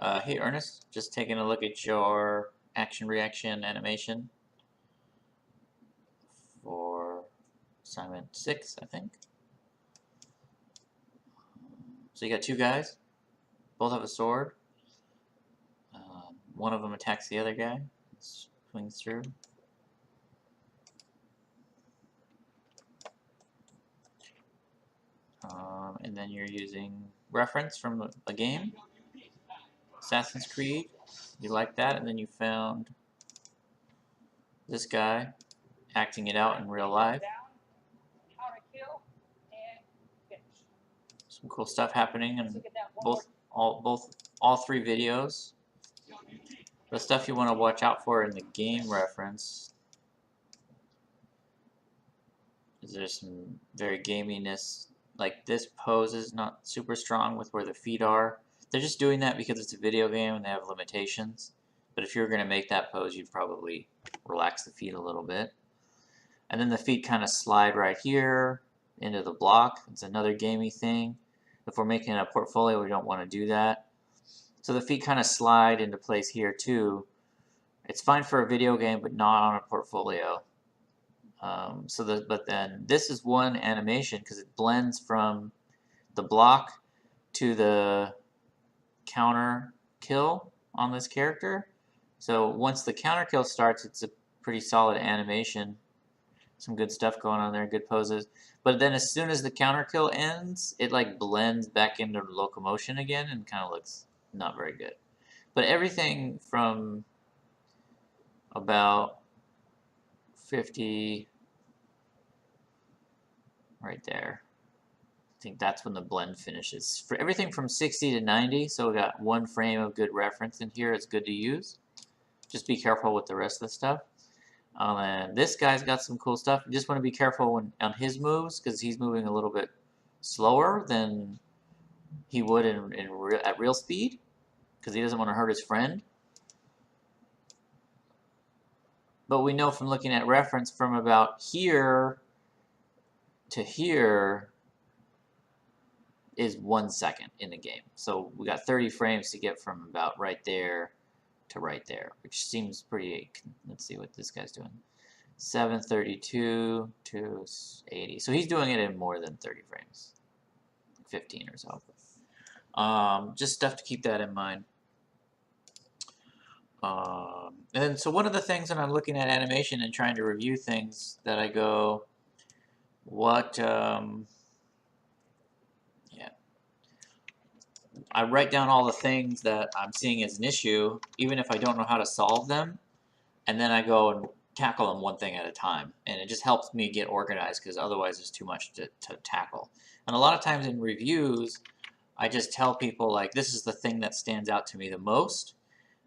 Hey Ernest, just taking a look at your action reaction animation for assignment 6, I think. So you got two guys, both have a sword. One of them attacks the other guy, swings through. And then you're using reference from a game, Assassin's Creed. You like that, and then you found this guy acting it out in real life. Some cool stuff happening in all three videos. The stuff you want to watch out for in the game reference is there's some very gaminess. Like this pose is not super strong with where the feet are. They're just doing that because it's a video game and they have limitations. But if you were going to make that pose, you'd probably relax the feet a little bit. And then the feet kind of slide right here into the block. It's another gamey thing. If we're making a portfolio, we don't want to do that. So the feet kind of slide into place here too. It's fine for a video game, but not on a portfolio. But then this is one animation because it blends from the block to the counter kill on this character. So once the counter kill starts, it's a pretty solid animation. Some good stuff going on there, good poses. But then as soon as the counter kill ends, it like blends back into locomotion again and kind of looks not very good. But everything from about 50 right there, I think that's when the blend finishes. For everything from 60 to 90, so we got one frame of good reference in here. It's good to use. Just be careful with the rest of the stuff. And this guy's got some cool stuff. You just want to be careful on his moves because he's moving a little bit slower than he would at real speed because he doesn't want to hurt his friend. But we know from looking at reference from about here to here is 1 second in the game. So we got 30 frames to get from about right there to right there, which seems pretty. Let's see what this guy's doing. 732 to 80. So he's doing it in more than 30 frames, 15 or so. Just stuff to keep that in mind. And then, so one of the things when I'm looking at animation and trying to review things that I go, what, I write down all the things that I'm seeing as an issue, even if I don't know how to solve them, and then I go and tackle them one thing at a time. And it just helps me get organized because otherwise there's too much to tackle. And a lot of times in reviews, I just tell people, like, this is the thing that stands out to me the most.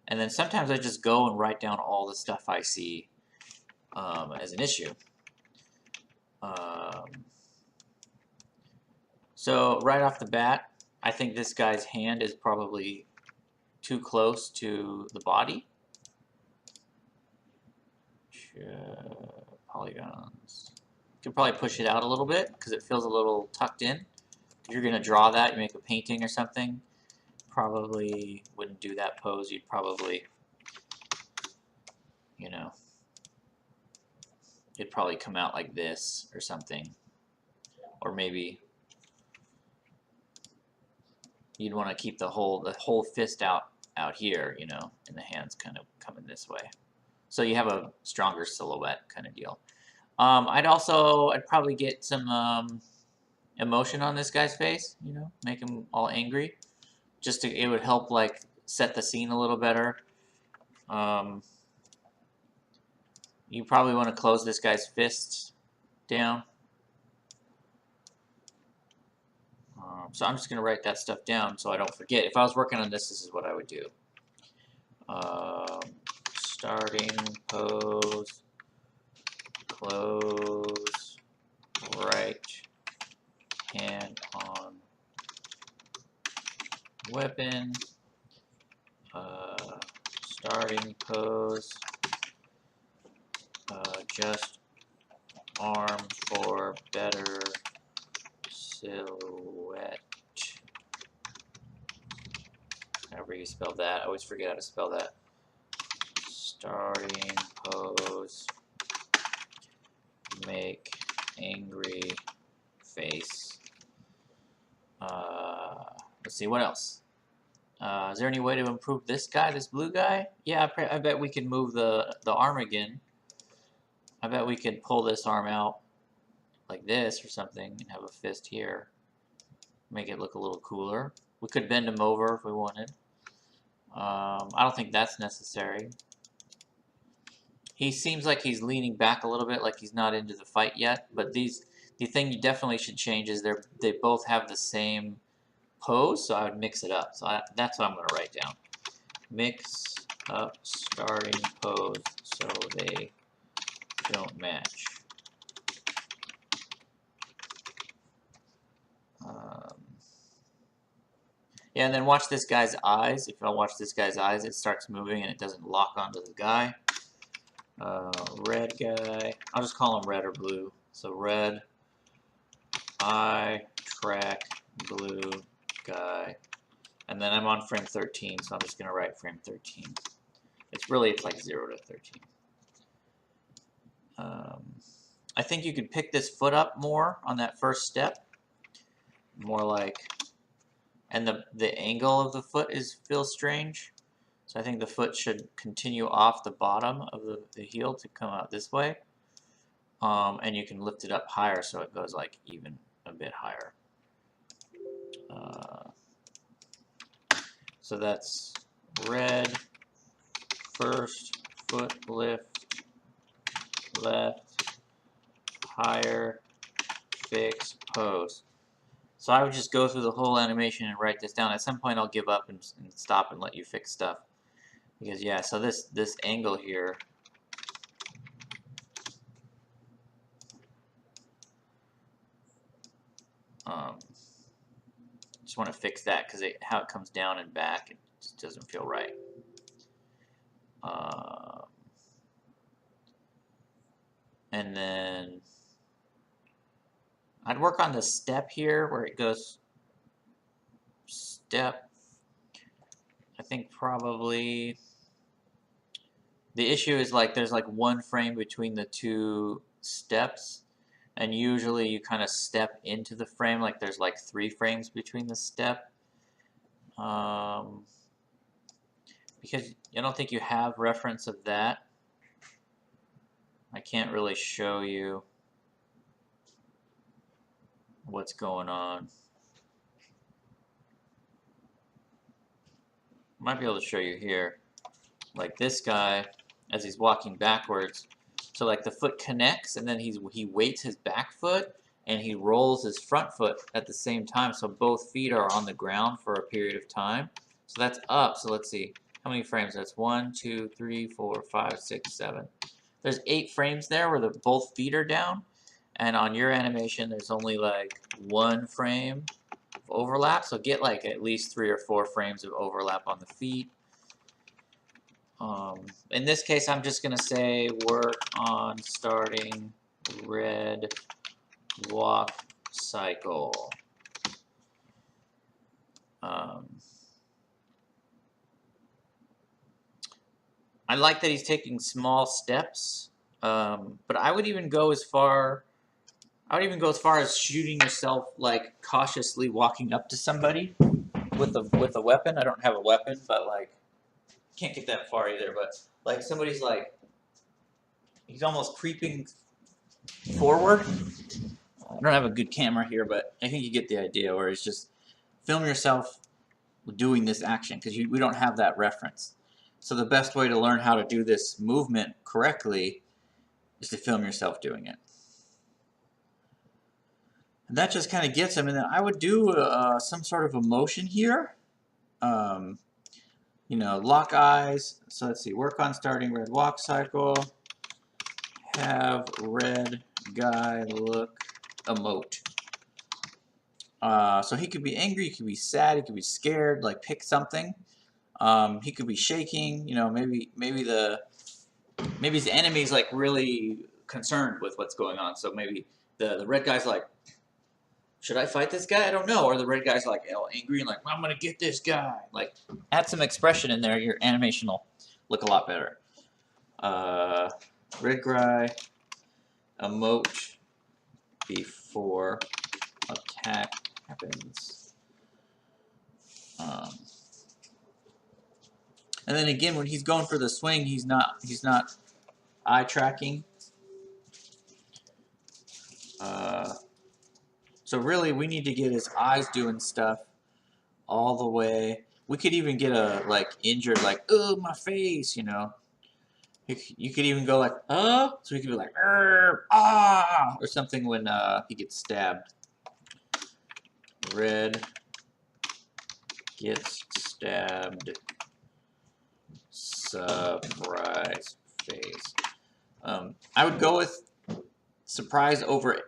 And then sometimes I just go and write down all the stuff I see as an issue. So right off the bat, I think this guy's hand is probably too close to the body. Polygons. You could probably push it out a little bit because it feels a little tucked in. If you're going to draw that, you make a painting or something, probably wouldn't do that pose. You'd probably, you know, it'd probably come out like this or something. Or maybe you'd want to keep the whole fist out here, you know, and the hands kind of coming this way. So you have a stronger silhouette kind of deal. I'd probably get some emotion on this guy's face, you know, make him all angry. It would help like set the scene a little better. You probably want to close this guy's fist down. So I'm just going to write that stuff down so I don't forget. If I was working on this, this is what I would do. Starting pose, close, right hand on weapon, starting pose, just arm for better silhouette. however you spell that. I always forget how to spell that. Starting pose. Make angry face. Let's see, what else? Is there any way to improve this guy, this blue guy? Yeah, I bet we can move the arm again. I bet we could pull this arm out like this or something and have a fist here. Make it look a little cooler. We could bend him over if we wanted. I don't think that's necessary. He seems like he's leaning back a little bit, like he's not into the fight yet. But the thing you definitely should change is they both have the same pose, so I would mix it up. So that's what I'm going to write down. Mix up starting pose so they don't match. Yeah, and then watch this guy's eyes. If I watch this guy's eyes, it starts moving and it doesn't lock onto the guy. Red guy. I'll just call him red or blue. So red, eye, track, blue guy. And then I'm on frame 13, so I'm just going to write frame 13. It's like 0 to 13. I think you could pick this foot up more on that first step. More like, and the angle of the foot feels strange. So I think the foot should continue off the bottom of the heel to come out this way. And you can lift it up higher so it goes like even a bit higher. So that's red, first, foot lift, left, higher, fix, pose. So I would just go through the whole animation and write this down. At some point I'll give up and stop and let you fix stuff. Because yeah, so this angle here, just want to fix that because how it comes down and back, it just doesn't feel right. And then I'd work on the step here where it goes step. I think probably the issue is like there's like one frame between the two steps, and usually you kind of step into the frame like there's like 3 frames between the step. Because I don't think you have reference of that. I can't really show you what's going on. Might be able to show you here. Like this guy, as he's walking backwards, so like the foot connects and then he weights his back foot and he rolls his front foot at the same time, so both feet are on the ground for a period of time. So that's up. So let's see how many frames. That's 1, 2, 3, 4, 5, 6, 7. There's 8 frames there where both feet are down, and on your animation there's only like 1 frame of overlap. So get like at least 3 or 4 frames of overlap on the feet. In this case, I'm just going to say work on starting red walk cycle. I like that he's taking small steps, but I would even go as far. As shooting yourself, like cautiously walking up to somebody with a weapon. I don't have a weapon, but like. Can't get that far either, but like somebody's like, he's almost creeping forward. I don't have a good camera here, but I think you get the idea, where it's just film yourself doing this action, because we don't have that reference. So the best way to learn how to do this movement correctly is to film yourself doing it. And that just kind of gets him, and then I would do some sort of a motion here. You know, lock eyes. So let's see, work on starting red walk cycle. Have red guy look emote. So he could be angry, he could be sad, he could be scared. Like pick something. He could be shaking. You know, maybe his enemy's like really concerned with what's going on. So maybe the red guy's like, should I fight this guy? I don't know. Or the red guy's like all angry and like, I'm gonna get this guy. Like, add some expression in there. Your animation will look a lot better. Red guy emote before attack happens. And then again, when he's going for the swing, he's not eye tracking. So really, we need to get his eyes doing stuff all the way. We could even get a like injured, like, oh, my face, you know. You could even go like, so he could be like, ah, or something when he gets stabbed. Red gets stabbed. Surprise face. I would go with surprise over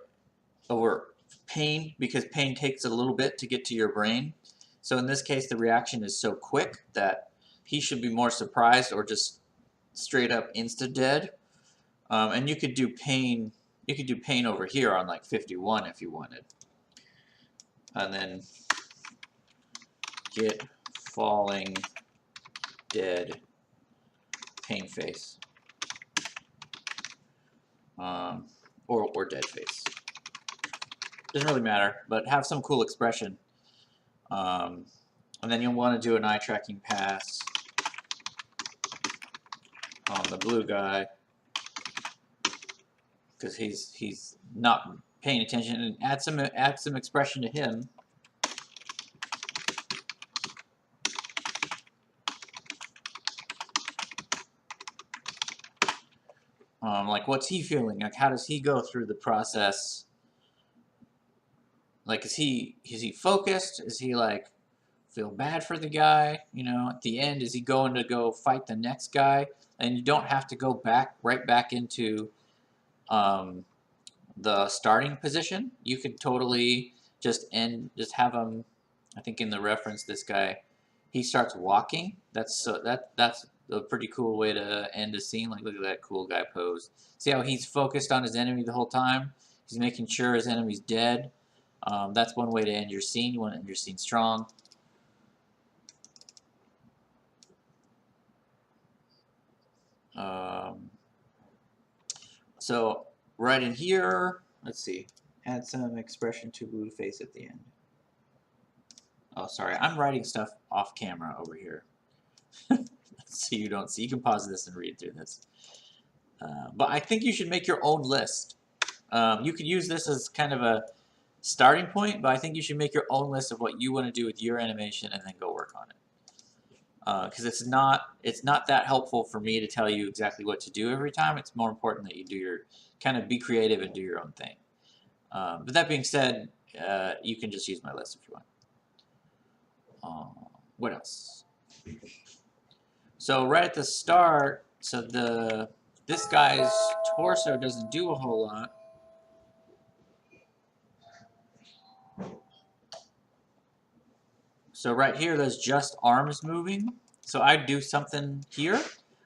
pain, because pain takes a little bit to get to your brain. So in this case, the reaction is so quick that he should be more surprised or just straight up insta dead. And you could do pain. You could do pain over here on like 51 if you wanted. And then get falling dead pain face. Or dead face. Doesn't really matter, but have some cool expression. And then you'll want to do an eye tracking pass on the blue guy, because he's not paying attention, and add some expression to him. Like, what's he feeling? Like, how does he go through the process? Like, is he focused? Is he like feel bad for the guy? You know, at the end, is he going to go fight the next guy? And you don't have to go right back into the starting position. You could totally just have him. I think in the reference, this guy, he starts walking. That's a pretty cool way to end a scene. Like, look at that cool guy pose. See how he's focused on his enemy the whole time? He's making sure his enemy's dead. That's one way to end your scene. You want to end your scene strong. So right in here, let's see, add some expression to blue face at the end. Oh, sorry, I'm writing stuff off camera over here. So you don't see. You can pause this and read through this. But I think you should make your own list. You could use this as kind of a starting point, but I think you should make your own list of what you want to do with your animation and then go work on it. Because it's not that helpful for me to tell you exactly what to do every time. It's more important that you do your kind of be creative and do your own thing. But that being said, you can just use my list if you want. What else? So right at the start, so this guy's torso doesn't do a whole lot. So right here, there's just arms moving. So I'd do something here,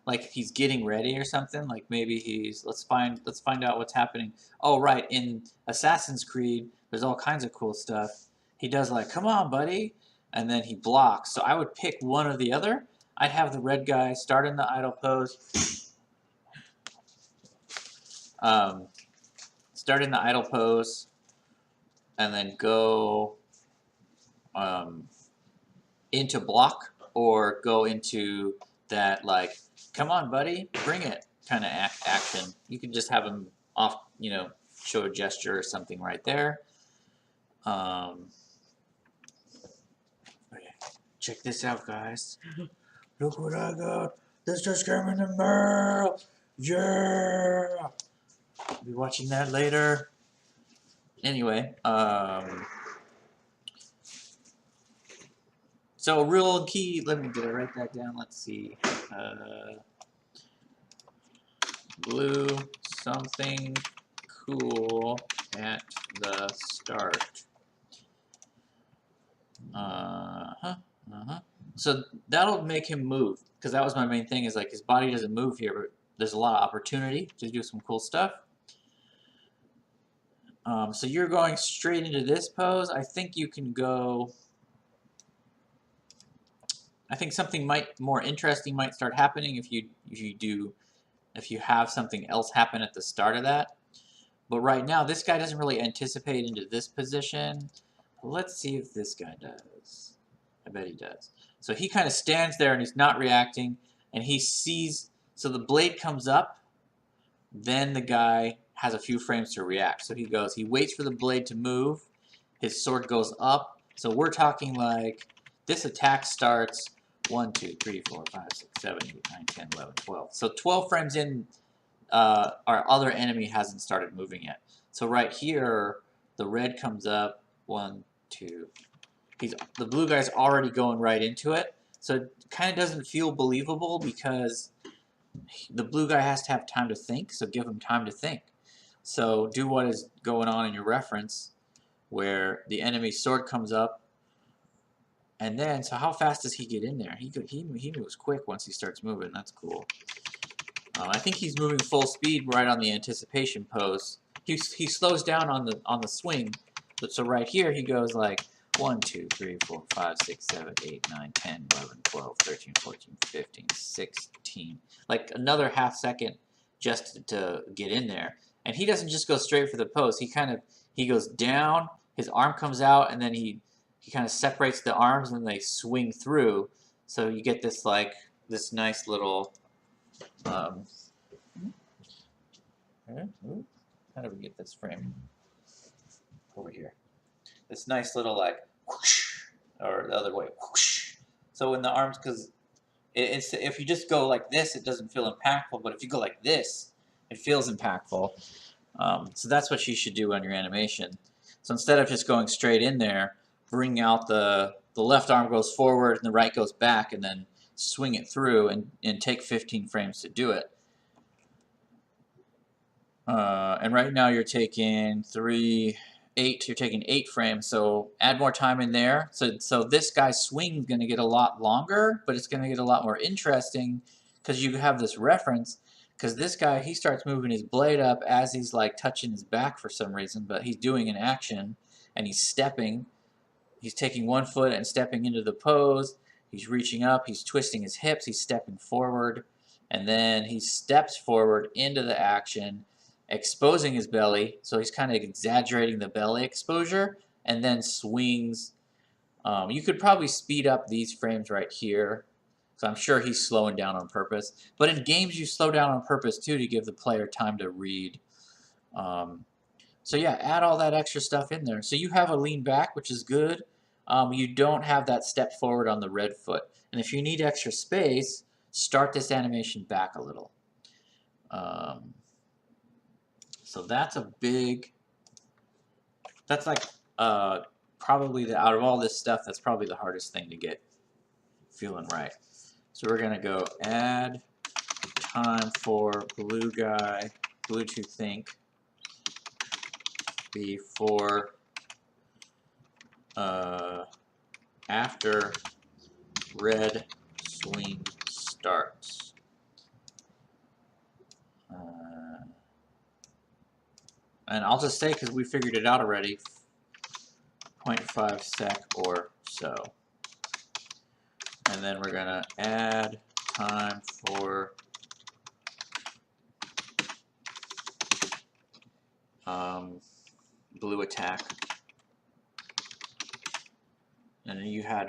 like he's getting ready or something. Like maybe he's let's find out what's happening. Oh, right, in Assassin's Creed, there's all kinds of cool stuff. He does like, come on, buddy, and then he blocks. So I would pick one or the other. I'd have the red guy start in the idle pose. Start in the idle pose, and then go into block, or go into that like, come on, buddy, bring it kind of action. You can just have him off, you know, show a gesture or something right there. Okay. Check this out, guys. Look what I got. This just came in the mail. Yeah. I'll be watching that later. Anyway, so real key, let me write that down. Let's see. Blue something cool at the start. So that'll make him move, because that was my main thing, is like his body doesn't move here, but there's a lot of opportunity to do some cool stuff. So you're going straight into this pose. I think you can go. I think something more interesting might start happening if you have something else happen at the start of that. But right now, this guy doesn't really anticipate into this position. Let's see if this guy does. I bet he does. So he kind of stands there and he's not reacting, and he sees. So the blade comes up. Then the guy has a few frames to react. So he waits for the blade to move. His sword goes up. So we're talking like this attack starts 1, 2, 3, 4, 5, 6, 7, 8, 9, 10, 11, 12. So 12 frames in, our other enemy hasn't started moving yet. So right here, the red comes up. 1, 2. The blue guy's already going right into it. So it kind of doesn't feel believable because the blue guy has to have time to think, so give him time to think. So do what is going on in your reference, where the enemy's sword comes up, and then, so how fast does he get in there? He moves quick once he starts moving. That's cool. I think he's moving full speed right on the anticipation pose. He slows down on the swing, but so right here he goes like 1, 2, 3, 4, 5, 6, 7, 8, 9, 10, 11, 12, 13, 14, 15, 16. Like another half second just to get in there. And he doesn't just go straight for the pose. He goes down, his arm comes out, and then he kind of separates the arms and they swing through. So you get this like this nice little how do we get this frame over here? This nice little like whoosh, or the other way whoosh. So when the arms, because if you just go like this, it doesn't feel impactful. But if you go like this, it feels impactful. So that's what you should do on your animation. So instead of just going straight in there, bring out the left arm goes forward and the right goes back, and then swing it through and take 15 frames to do it. And right now you're taking 8. You're taking 8 frames, so add more time in there. So this guy's swing is going to get a lot longer, but it's going to get a lot more interesting because you have this reference. Because this guy, he starts moving his blade up as he's like touching his back for some reason, but he's doing an action and he's stepping. He's taking one foot and stepping into the pose. He's reaching up, he's twisting his hips, he's stepping forward, and then he steps forward into the action, exposing his belly, so he's kind of exaggerating the belly exposure, and then swings. You could probably speed up these frames right here, so I'm sure he's slowing down on purpose. But in games, you slow down on purpose too to give the player time to read. So yeah, add all that extra stuff in there. So you have a lean back, which is good. You don't have that step forward on the red foot. And if you need extra space, start this animation back a little. So that's that's like probably out of all this stuff, that's probably the hardest thing to get feeling right. So we're gonna go add time for blue to think before after red swing starts. And I'll just say, because we figured it out already, 0.5 sec or so. And then we're going to add time for blue attack. And then you had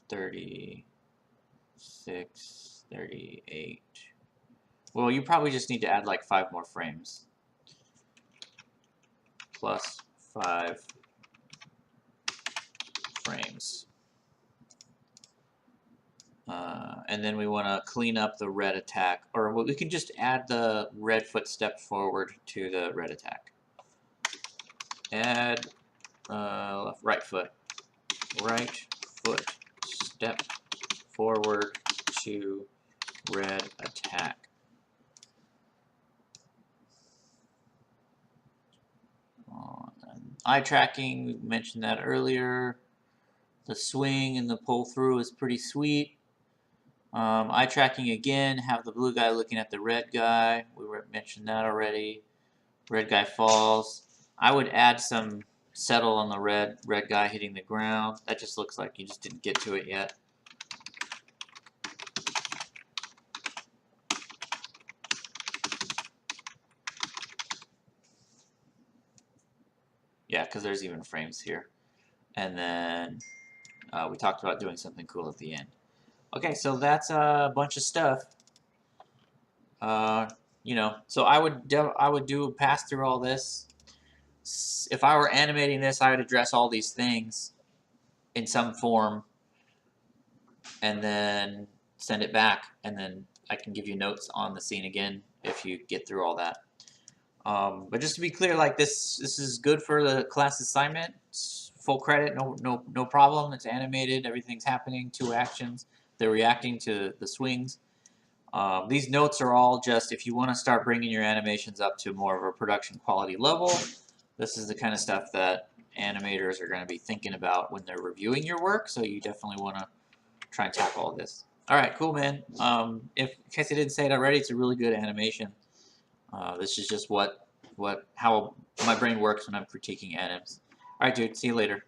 36, 38. Well, you probably just need to add like 5 more frames. Plus 5 frames. And then we want to clean up the red attack, or we can just add the red foot step forward to the red attack. Add right foot step forward to red attack. Eye tracking, we mentioned that earlier. The swing and the pull through is pretty sweet. Eye tracking again, have the blue guy looking at the red guy. We mentioned that already. Red guy falls. I would add some settle on the red guy hitting the ground. That just looks like you just didn't get to it yet. Yeah, because there's even frames here. And then we talked about doing something cool at the end. Okay, so that's a bunch of stuff. You know, so I would do pass through all this. If I were animating this, I would address all these things in some form, and then send it back, and then I can give you notes on the scene again if you get through all that. But just to be clear, like this is good for the class assignment. It's full credit, no problem. It's animated, everything's happening, 2 actions. They're reacting to the swings. These notes are all just if you want to start bringing your animations up to more of a production quality level. This is the kind of stuff that animators are going to be thinking about when they're reviewing your work. So you definitely want to try and tackle all this. All right, cool, man. In case I didn't say it already, it's a really good animation. This is just how my brain works when I'm critiquing animes. All right, dude. See you later.